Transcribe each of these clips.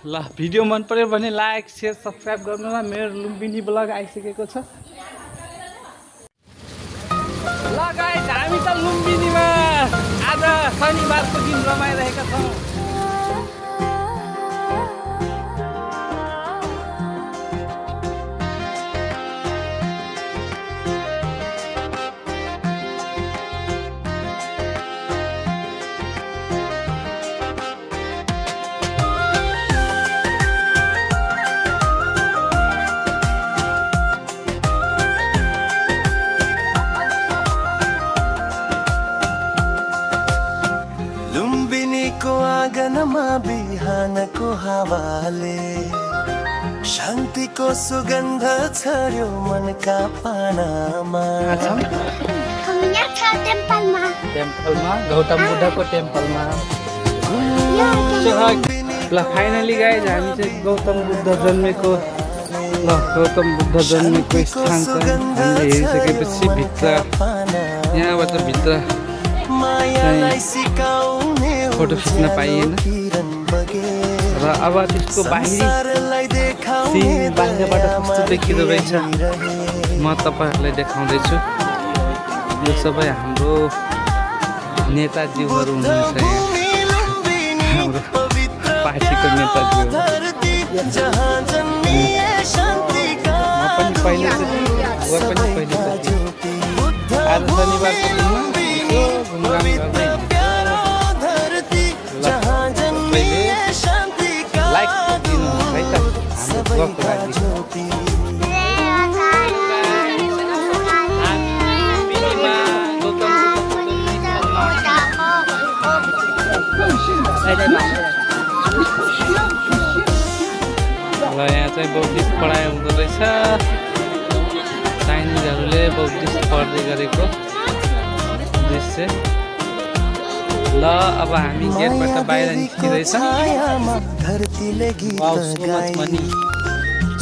ल भिडियो मन पर्यो भने लाइक शेयर सब्स्क्राइब गर्नुहोला। मेरो लुम्बिनी ब्लग आइसकेको छ। ल गाइस हामी त लुम्बिनीमा आज शनिबारको दिन रमाइरहेका छौँ। आँगनमा बिहानको हावाले शान्तिको सुगन्ध छर्यो मनका पानामा। टेम्पलमा गौतम बुद्धको टेम्पलमा। ल फाइनली गाइज हामी चाहिँ गौतम बुद्ध जन्मेको स्थान चाहिँ हामीले हेरिसकेपछि भित्र यहाँबाट भित्र फोटो खिच्न पाइएन र अब त्यसको बाहिरबाट कस्तो देखिँदो रहेछ म तपाईहरुलाई देखाउँदैछु। यो सबै हाम्रो नेताजीहरू हुनुहुन्छ यहाँ, हाम्रो पार्टीको नेताजीहरू। आज शनिबारको दिनमा घुमघाम गर्दै लाइक दिनु है त हाम्रो ब्लगको लागि। ल यहाँ चाहिँ बौद्धिस्ट पढाइ हुँदो रहेछ। चाइनिजहरूले बौद्धिस्ट पढ्दै गरेको दृश्य। ल अब हामी गेटबाट बाहिर निस्किँदैछ।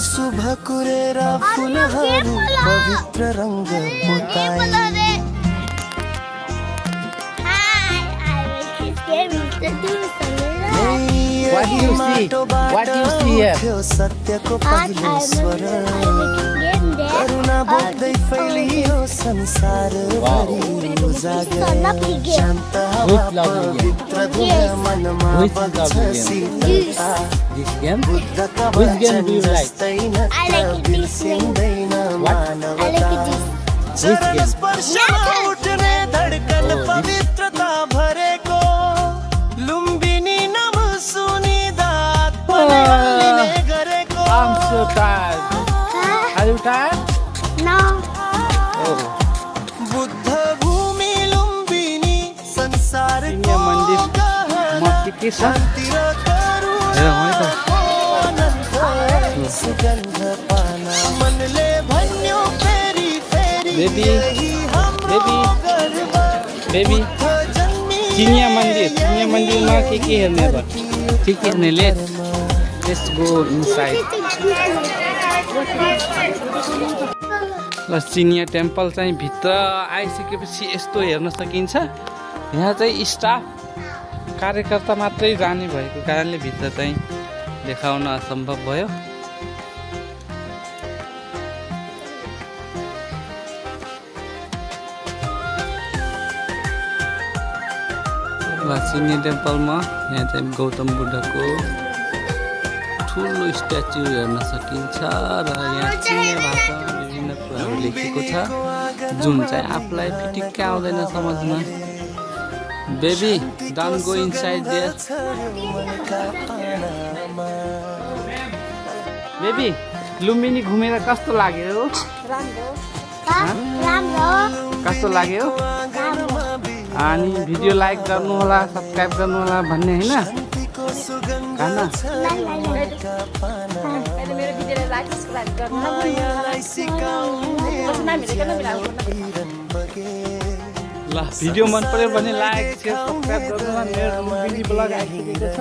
शुभ कुरेर फुलहरू पवित्र रंग पोताई। What do you see here? सत्यको पहिलो स्वर करुणा बोक्दै फैलियो संसारभरि उजागर। शान्त हावा पवित्र धुन मनमा बग्छ शीतलता। बुद्धका वचन जस्तै नत्र बिर्सिँदैन मानवता। चरण स्पर्शमा उठ्ने धड्कन पवित्रता भरेको लुम्बिनी नाम सुनिदा आत्माले हल्लिने गरेको। I'm so tired. Are you tired? No. Oh. Buddha भूमि लुम्बिनी संसारको मन्दिर मस्ती के छ? शान्ति र करुणा सुगन्ध पाना। मनले भन्यो फेरि फेरि यही हाम्रो गर्व। बेबी चिनिया मन्दिरमा के हेर्ने त? के हेर्ने? Let's go inside. ल चिनिया टेम्पल चाहिँ भित्र आइसकेपछि यस्तो हेर्न सकिन्छ। यहाँ चाहिँ स्टाफ कार्यकर्ता मात्रै जाने भएको कारणले भित्र चाहिँ देखाउन असम्भव भयो। ल चिनिया टेम्पलमा यहाँ चाहिँ गौतम बुद्धको ठुलो स्ट्याचु हेर्न सकिन्छ र यहाँ चिनिया भाषामा विभिन्न कुराहरू लेखेको छ जुन चाहिँ आफूलाई फिटिक्क आउँदैन समझमा। Baby don't go inside there. Baby Lumbini घुमेर कस्तो लाग्यो? कस्तो लाग्यो? अनि भिडियो लाइक गर्नु होला, सब्स्क्राइब गर्नु होला भन्ने हैन? खाना ल भिडियो मन पर्यो भने लाइक शेयर सब्स्क्राइब गर्नु होला। मेरो लुम्बिनी ब्लग आइसकेको छ।